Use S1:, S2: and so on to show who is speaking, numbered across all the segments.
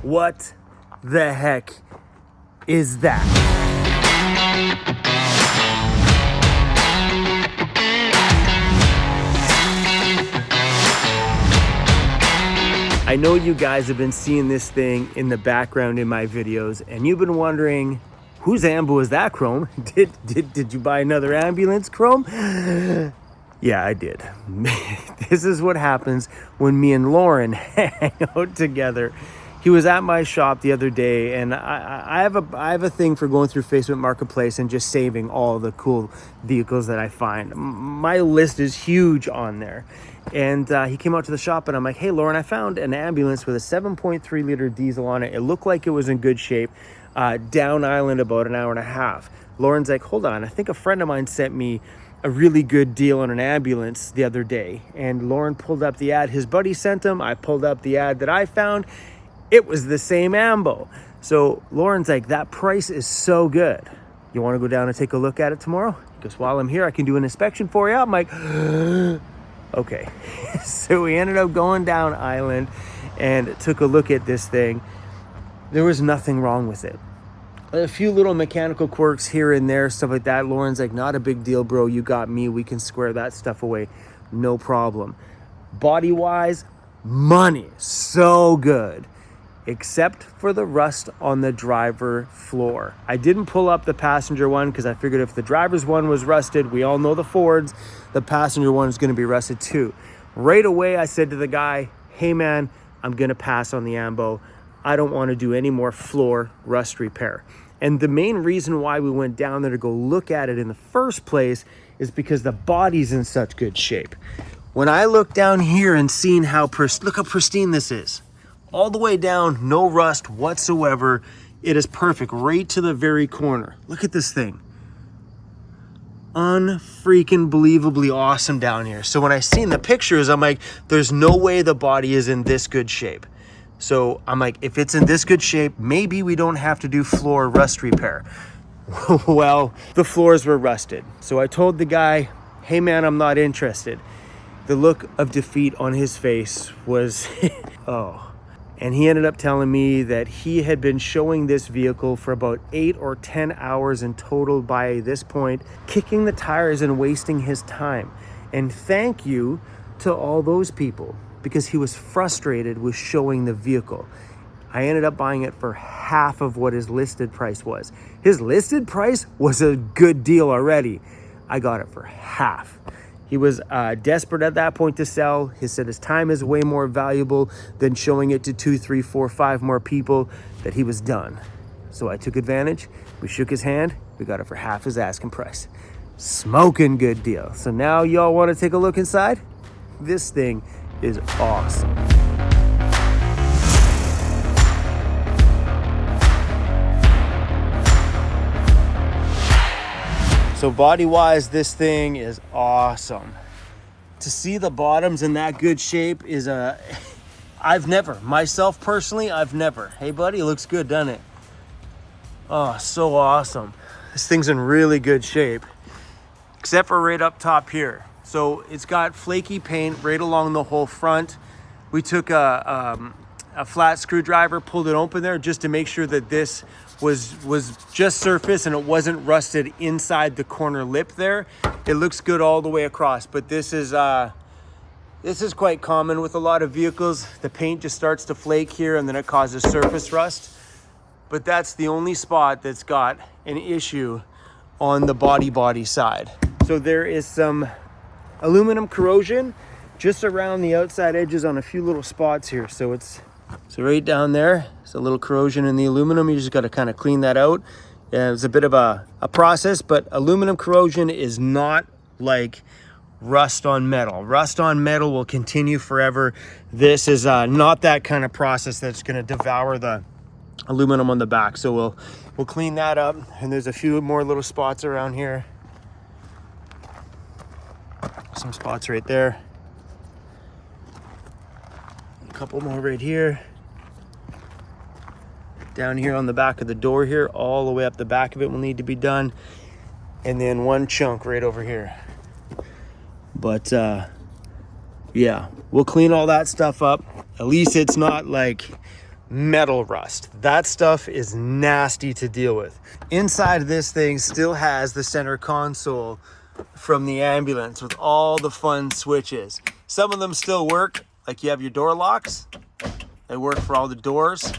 S1: What the heck is that? I know you guys have been seeing this thing in the background in my videos, and you've been wondering, whose ambo is that, Chrome? Did you buy another ambulance, Chrome? Yeah, I did. This is what happens when me and Lauren hang out together. He was at my shop the other day, and I have a thing for going through Facebook Marketplace and just saving all the cool vehicles that I find. My list is huge on there. And he came out to the shop, and I'm like, hey, Lauren, I found an ambulance with a 7.3 liter diesel on it. It looked like it was in good shape, down island about an hour and a half. Lauren's like, hold on, I think a friend of mine sent me a really good deal on an ambulance the other day. And Lauren pulled up the ad his buddy sent him. I pulled up the ad that I found. It was the same ambo. So Lauren's like, that price is so good. You want to go down and take a look at it tomorrow? Because while I'm here, I can do an inspection for you. I'm like, okay. So we ended up going down island and took a look at this thing. There was nothing wrong with it. A few little mechanical quirks here and there, stuff like that. Lauren's like, not a big deal, bro. You got me. We can square that stuff away. No problem. Body-wise, money. So good. Except for the rust on the driver floor. I didn't pull up the passenger one because I figured if the driver's one was rusted, we all know the Fords, the passenger one is going to be rusted too. Right away, I said to the guy, hey man, I'm going to pass on the ambo. I don't want to do any more floor rust repair. And the main reason why we went down there to go look at it in the first place is because the body's in such good shape. When I look down here and seeing look how pristine this is. All the way down, no rust whatsoever. It is perfect right to the very corner. Look at this thing. Unfreaking believably awesome down here. So when I seen the pictures, I'm like, there's no way the body is in this good shape. So I'm like, if it's in this good shape, maybe we don't have to do floor rust repair. Well, the floors were rusted. So I told the guy, hey man, I'm not interested. The look of defeat on his face was, oh. And he ended up telling me that he had been showing this vehicle for about 8 or 10 hours in total by this point, kicking the tires and wasting his time. And thank you to all those people, because he was frustrated with showing the vehicle. I ended up buying it for half of what his listed price was. His listed price was a good deal already. I got it for half. He was desperate at that point to sell. He said his time is way more valuable than showing it to 2, 3, 4, 5 more people, that he was done. So I took advantage. We shook his hand. We got it for half his asking price. Smoking good deal. So now y'all want to take a look inside? This thing is awesome. So body-wise, this thing is awesome. To see the bottoms in that good shape is myself personally, I've never. Hey buddy, it looks good, doesn't it? Oh, so awesome. This thing's in really good shape, except for right up top here. So it's got flaky paint right along the whole front. We took a flat screwdriver, pulled it open there just to make sure that this was just surface and it wasn't rusted inside the corner lip there. It looks good all the way across, but this is quite common with a lot of vehicles. The paint just starts to flake here and then it causes surface rust. But that's the only spot that's got an issue on the body side. So there is some aluminum corrosion just around the outside edges on a few little spots here. So right down there, it's a little corrosion in the aluminum. You just got to kind of clean that out. Yeah, it's a bit of a process, but aluminum corrosion is not like rust on metal. Rust on metal will continue forever. This is not that kind of process that's going to devour the aluminum on the back. So we'll clean that up. And there's a few more little spots around here. Some spots right there. A couple more right here. Down here on the back of the door here, all the way up the back of it will need to be done. And then one chunk right over here. But yeah, we'll clean all that stuff up. At least it's not like metal rust. That stuff is nasty to deal with. Inside this thing still has the center console from the ambulance with all the fun switches. Some of them still work, like you have your door locks. They work for all the doors.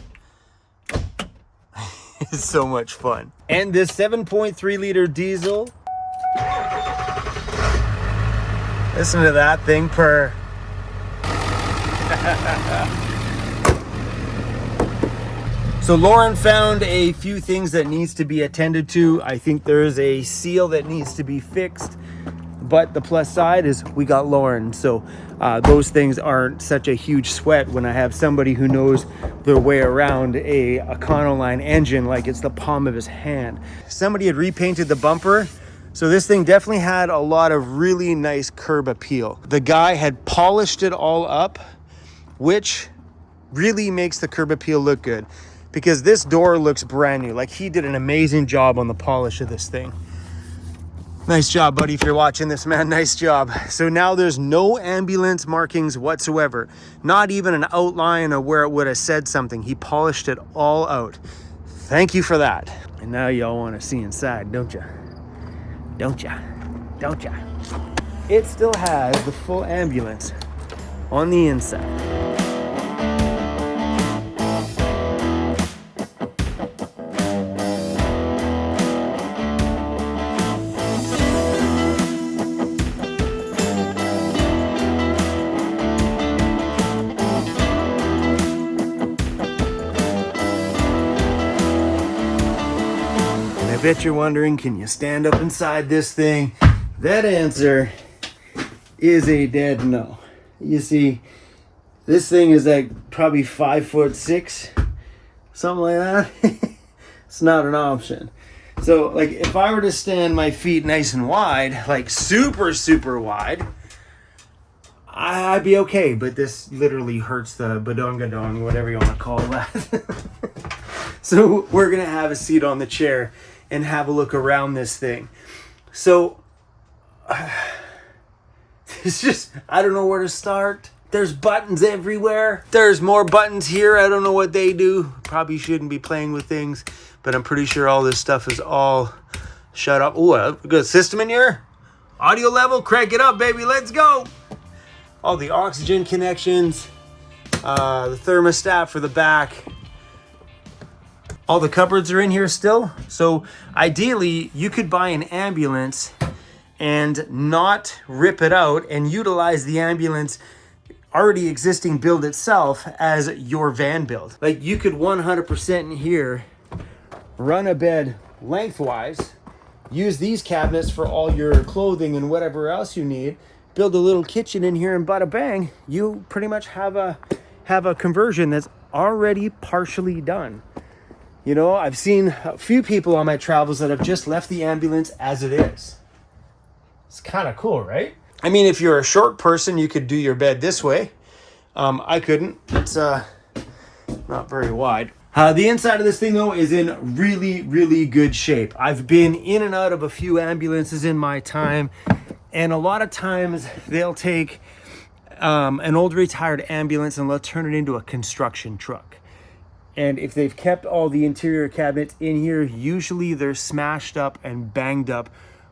S1: It's so much fun. And this 7.3 liter diesel. Listen to that thing purr. So Lauren found a few things that needs to be attended to. I think there's a seal that needs to be fixed, but the plus side is we got Lauren. So those things aren't such a huge sweat when I have somebody who knows their way around a Econoline engine like it's the palm of his hand. Somebody had repainted the bumper. So this thing definitely had a lot of really nice curb appeal. The guy had polished it all up, which really makes the curb appeal look good, because this door looks brand new. Like, he did an amazing job on the polish of this thing. Nice job, buddy, if you're watching this, man. Nice job. So now there's no ambulance markings whatsoever. Not even an outline of where it would have said something. He polished it all out. Thank you for that. And now y'all want to see inside, don't ya? Don't ya? Don't ya? It still has the full ambulance on the inside. I bet you're wondering, can you stand up inside this thing? That answer is a dead no. You see, this thing is like probably 5'6", something like that. It's not an option. So like if I were to stand my feet nice and wide, like super, super wide, I'd be okay. But this literally hurts the badongadong, whatever you want to call that. So we're going to have a seat on the chair and have a look around this thing. So it's just, I don't know where to start. There's buttons everywhere. There's more buttons here. I don't know what they do. Probably shouldn't be playing with things, but I'm pretty sure all this stuff is all shut up. Oh, a good system in here. Audio level, crank it up, baby. Let's go. All the oxygen connections, the thermostat for the back. All the cupboards are in here still. So ideally, you could buy an ambulance and not rip it out and utilize the ambulance already existing build itself as your van build. Like, you could 100% in here run a bed lengthwise, use these cabinets for all your clothing and whatever else you need, build a little kitchen in here, and bada bang, you pretty much have a conversion that's already partially done. You know, I've seen a few people on my travels that have just left the ambulance as it is. It's kind of cool, right? I mean, if you're a short person, you could do your bed this way. I couldn't. It's not very wide. The inside of this thing, though, is in really, really good shape. I've been in and out of a few ambulances in my time, and a lot of times they'll take an old retired ambulance and they'll turn it into a construction truck. And if they've kept all the interior cabinets in here, usually they're smashed up and banged up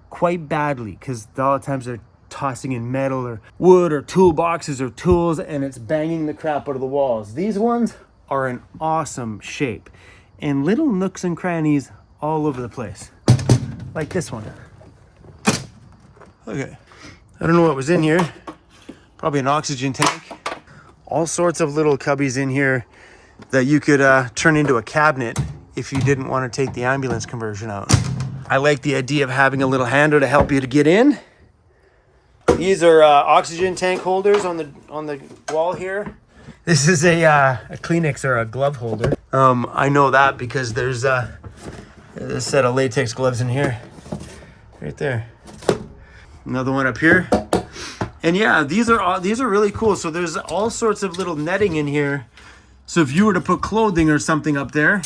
S1: quite badly, because a lot of times they're tossing in metal or wood or toolboxes or tools, and it's banging the crap out of the walls. These ones are in awesome shape, and little nooks and crannies all over the place, like this one. Okay, I don't know what was in here. Probably an oxygen tank. All sorts of little cubbies in here that you could turn into a cabinet if you didn't want to take the ambulance conversion out. I like the idea of having a little handle to help you to get in. These are oxygen tank holders on the wall here. This is a Kleenex or a glove holder. I know that because there's a set of latex gloves in here, right there. Another one up here. And yeah, these are really cool. So there's all sorts of little netting in here. So if you were to put clothing or something up there,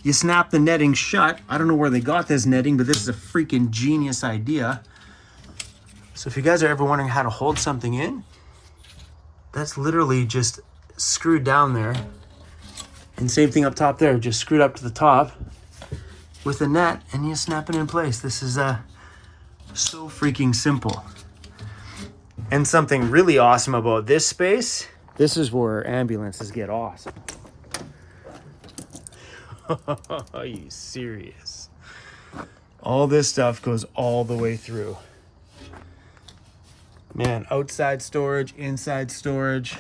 S1: you snap the netting shut. I don't know where they got this netting, but this is a freaking genius idea. So if you guys are ever wondering how to hold something in, that's literally just screwed down there. And same thing up top there, just screwed up to the top with a net and you snap it in place. This is so freaking simple. And something really awesome about this space, this is where ambulances get awesome. Are you serious? All this stuff goes all the way through. Man, outside storage, inside storage.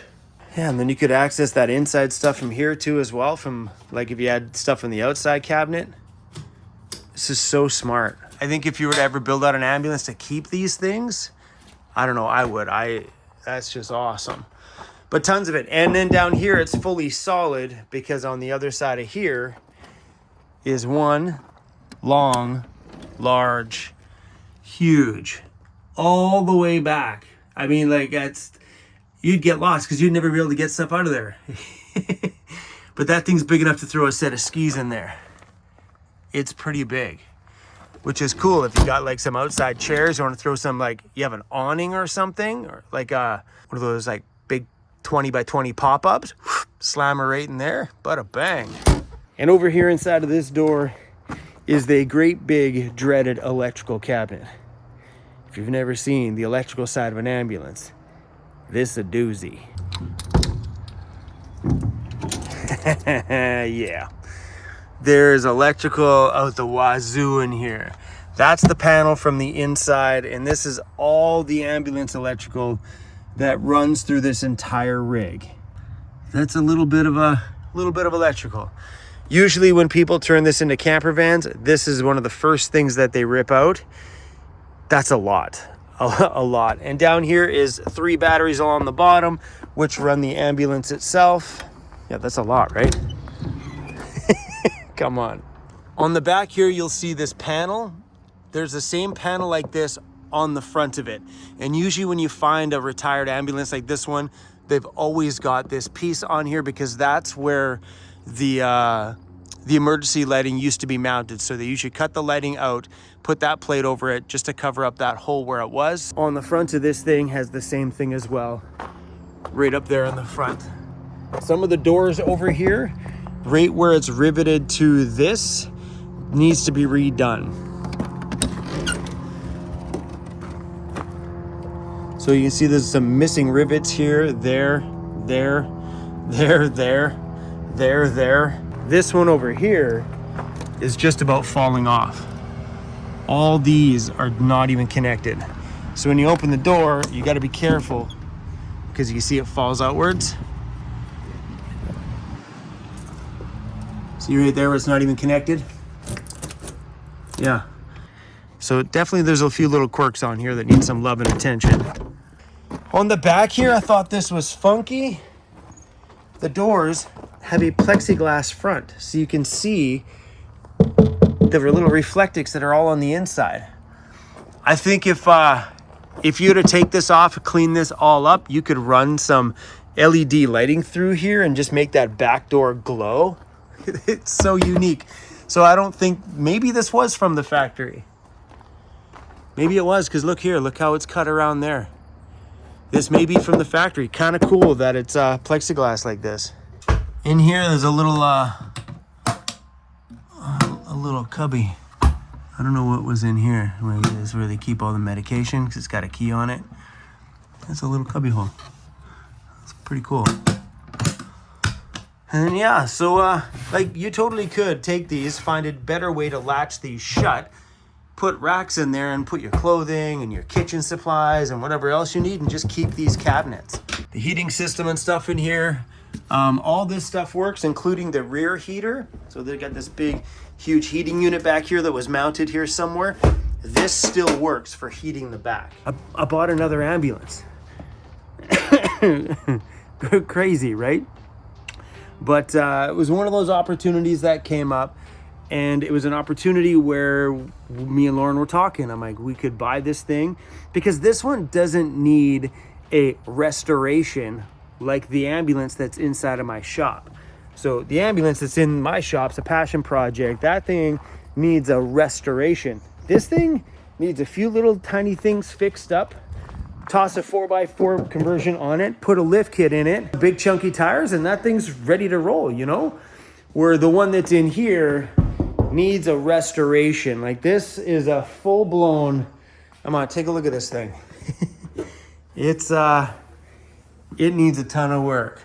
S1: Yeah, and then you could access that inside stuff from here too as well, from like if you had stuff in the outside cabinet. This is so smart. I think if you were to ever build out an ambulance to keep these things, I don't know, I would. That's just awesome. But tons of it. And then down here, it's fully solid because on the other side of here is one long, large, huge, all the way back. I mean, like you'd get lost because you'd never be able to get stuff out of there. But that thing's big enough to throw a set of skis in there. It's pretty big, which is cool if you got like some outside chairs, you want to throw some, like you have an awning or something, or like one of those like big 20 by 20 pop-ups, slam her right in there, bada bang. And over here inside of this door is the great big dreaded electrical cabinet. If you've never seen the electrical side of an ambulance, this is a doozy. Yeah. There's electrical out the wazoo in here. That's the panel from the inside, and this is all the ambulance electrical that runs through this entire rig. That's a little bit of electrical. Usually when people turn this into camper vans, this is one of the first things that they rip out. That's a lot. A lot. And down here is 3 batteries along the bottom, which run the ambulance itself. Yeah, that's a lot, right? Come on. On the back here, you'll see this panel. There's the same panel like this on the front of it. And usually when you find a retired ambulance like this one, they've always got this piece on here because that's where the emergency lighting used to be mounted. So they usually cut the lighting out, put that plate over it just to cover up that hole where it was. On the front of this thing has the same thing as well, right up there on the front. Some of the doors over here, right where it's riveted to this, needs to be redone. So you can see there's some missing rivets here, there. This one over here is just about falling off. All these are not even connected. So when you open the door, you got to be careful because you see it falls outwards. See right there where it's not even connected? Yeah. So definitely there's a few little quirks on here that need some love and attention. On the back here, I thought this was funky. The doors have a plexiglass front, so you can see the little reflectix that are all on the inside. I think if you were to take this off, clean this all up, you could run some LED lighting through here and just make that back door glow. It's so unique. So I don't think, maybe this was from the factory. Maybe it was, because look here, look how it's cut around there. This may be from the factory. Kind of cool that it's plexiglass like this. In here, there's a little cubby. I don't know what was in here. Maybe this is where they keep all the medication, because it's got a key on it. That's a little cubby hole. It's pretty cool. And yeah, so like you totally could take these, find a better way to latch these shut, put racks in there and put your clothing and your kitchen supplies and whatever else you need, and just keep these cabinets. The heating system and stuff in here, all this stuff works, including the rear heater. So they've got this big, huge heating unit back here that was mounted here somewhere. This still works for heating the back. I bought another ambulance. Crazy, right? But it was one of those opportunities that came up, and it was an opportunity where me and Lauren were talking. I'm like, we could buy this thing because this one doesn't need a restoration like the ambulance that's inside of my shop. So the ambulance that's in my shop's a passion project. That thing needs a restoration. This thing needs a few little tiny things fixed up. Toss a 4x4 conversion on it, put a lift kit in it, big chunky tires, and that thing's ready to roll, you know? where the one that's in here needs a restoration. Like this is a full-blown, come on, take a look at this thing. It needs a ton of work.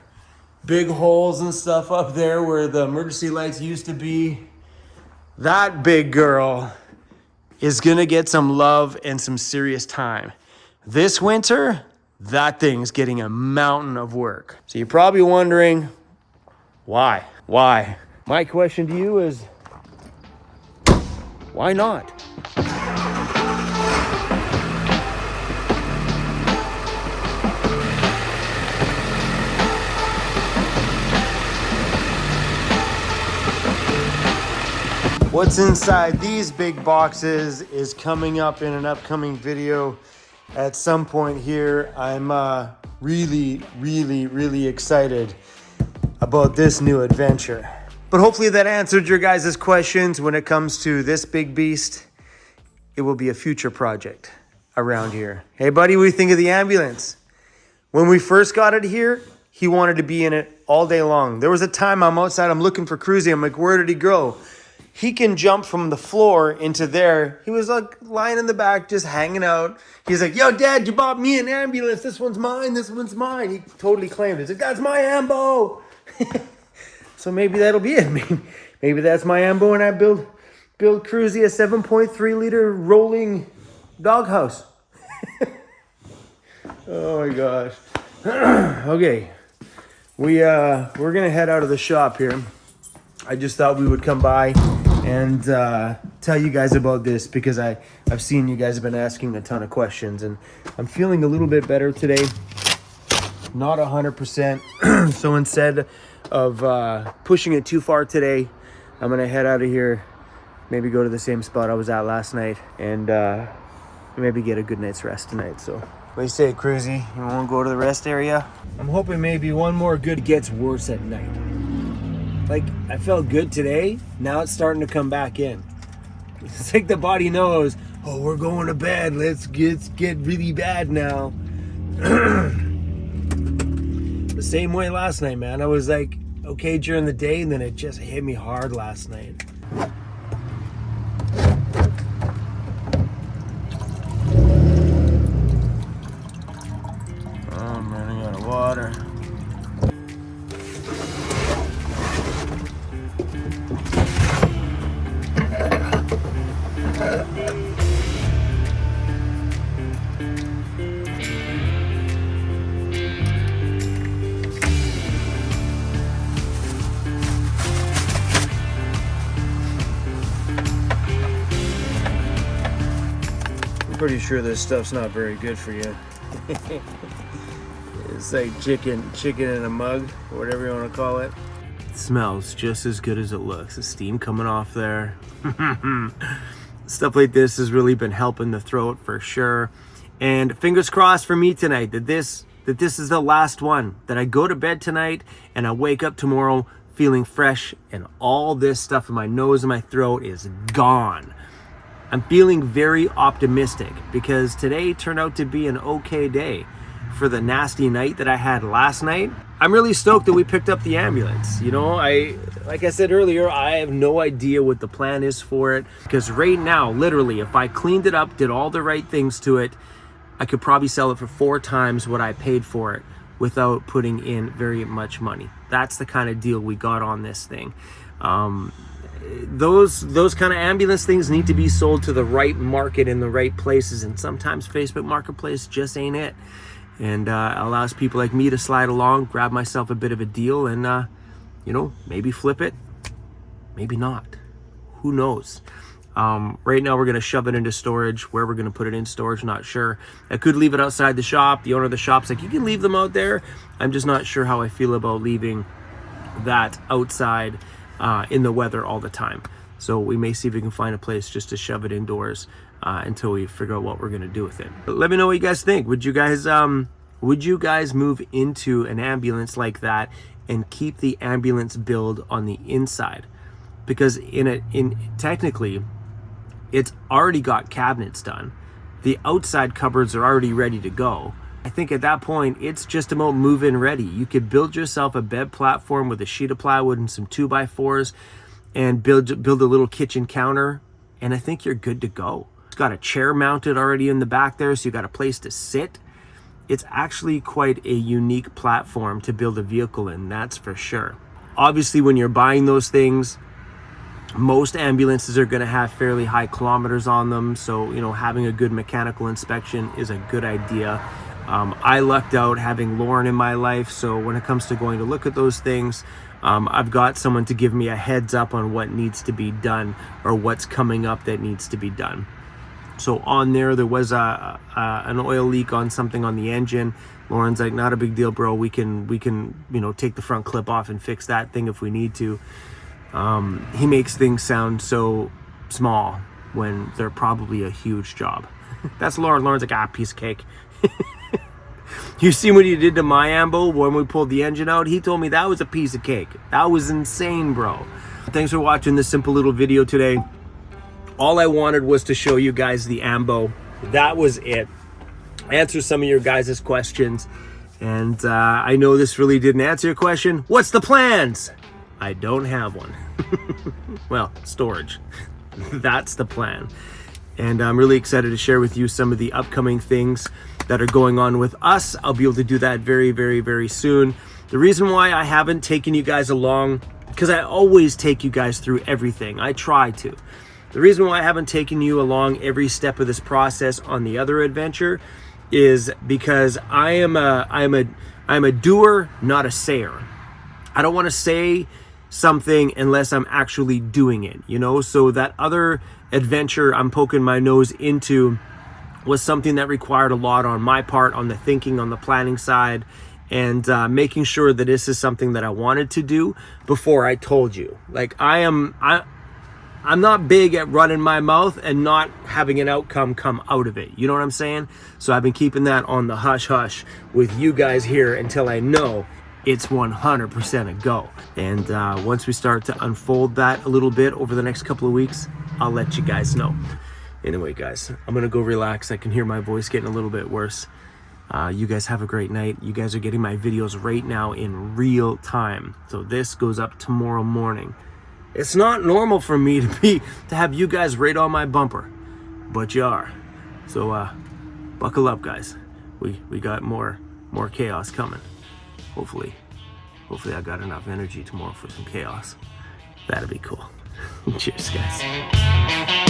S1: Big holes and stuff up there where the emergency lights used to be. That big girl is gonna get some love and some serious time. This winter, that thing's getting a mountain of work. So you're probably wondering, why? Why? My question to you is, why not? What's inside these big boxes is coming up in an upcoming video at some point here. I'm really excited about this new adventure. But hopefully that answered your guys' questions when it comes to this big beast. It will be a future project around here. Hey buddy, what do you think of the ambulance? When we first got it here, he wanted to be in it all day long. There was a time I'm outside, I'm looking for Cruzy. I'm like, where did he go? He can jump from the floor into there. He was like lying in the back, just hanging out. He's like, yo, Dad, you bought me an ambulance. This one's mine. This one's mine. He totally claimed it. He's like, that's my ambo. So maybe that'll be it. Maybe that's my ambo, and I build Cruzy a 7.3 liter rolling doghouse. Oh my gosh. Okay. We're gonna head out of the shop here. I just thought we would come by and tell you guys about this because I've seen you guys have been asking a ton of questions, and I'm feeling a little bit better today. Not 100%. So instead of pushing it too far today, I'm gonna head out of here, maybe go to the same spot I was at last night, and maybe get a good night's rest tonight. So what do you say, Cruzy? You want to go to the rest area? I'm hoping maybe one more good gets worse at night. Like, I felt good today. Now it's starting to come back in. It's like the body knows, oh, we're going to bed. Let's get really bad now. The same way last night, man. I was like, okay during the day, and then it just hit me hard last night. Oh, I'm running out of water. Pretty sure this stuff's not very good for you. It's like chicken in a mug, or whatever you want to call it. It smells just as good as it looks. The steam coming off there. Stuff like this has really been helping the throat for sure. And fingers crossed for me tonight that this is the last one. That I go to bed tonight and I wake up tomorrow feeling fresh and all this stuff in my nose and my throat is gone. I'm feeling very optimistic because today turned out to be an okay day for the nasty night that I had last night. I'm really stoked that we picked up the ambulance. You know, like I said earlier, I have no idea what the plan is for it, because right now, literally, if I cleaned it up, did all the right things to it, I could probably sell it for 4 times what I paid for it without putting in very much money. That's the kind of deal we got on this thing. Those kind of ambulance things need to be sold to the right market in the right places, and sometimes Facebook Marketplace just ain't it, and allows people like me to slide along, grab myself a bit of a deal, and you know, maybe flip it, maybe not, who knows. Right now we're going to shove it into storage. Where we're going to put it in storage, not sure. I could leave it outside the shop. The owner of the shop's like, you can leave them out there. I'm just not sure how I feel about leaving that outside in the weather all the time. So we may see if we can find a place just to shove it indoors until we figure out what we're gonna do with it. But let me know what you guys think. Would you guys move into an ambulance like that and keep the ambulance build on the inside? Because technically it's already got cabinets done. The outside cupboards are already ready to go. I think at that point, it's just about move-in ready. You could build yourself a bed platform with a sheet of plywood and some 2x4s and build a little kitchen counter, and I think you're good to go. It's got a chair mounted already in the back there, so you got a place to sit. It's actually quite a unique platform to build a vehicle in, that's for sure. Obviously, when you're buying those things, most ambulances are going to have fairly high kilometers on them, so having a good mechanical inspection is a good idea. I lucked out having Lauren in my life, so when it comes to going to look at those things, I've got someone to give me a heads up on what needs to be done or what's coming up that needs to be done. So on there was an oil leak on something on the engine. Lauren's like, not a big deal, bro. We can take the front clip off and fix that thing if we need to. He makes things sound so small when they're probably a huge job. That's Lauren. Lauren's like, piece of cake. You see what he did to my ambo when we pulled the engine out? He told me that was a piece of cake. That was insane, bro. Thanks for watching this simple little video today. All I wanted was to show you guys the ambo. That was it. Answer some of your guys' questions. And I know this really didn't answer your question. What's the plans? I don't have one. Well, storage. That's the plan. And I'm really excited to share with you some of the upcoming things that are going on with us. I'll be able to do that very, very, very soon. The reason why I haven't taken you guys along, because I always take you guys through everything. I try to. The reason why I haven't taken you along every step of this process on the other adventure is because I'm a doer, not a sayer. I don't want to say something unless I'm actually doing it, So that other adventure I'm poking my nose into was something that required a lot on my part, on the thinking, on the planning side, and making sure that this is something that I wanted to do before I told you. Like I'm not big at running my mouth and not having an outcome come out of it. You know what I'm saying? So I've been keeping that on the hush hush with you guys here until I know it's 100% a go. And once we start to unfold that a little bit over the next couple of weeks, I'll let you guys know. Anyway, guys, I'm gonna go relax. I can hear my voice getting a little bit worse. You guys have a great night. You guys are getting my videos right now in real time. So this goes up tomorrow morning. It's not normal for me to have you guys right on my bumper, but you are. So buckle up, guys. We got more chaos coming. Hopefully I got enough energy tomorrow for some chaos. That'd be cool. Cheers, guys.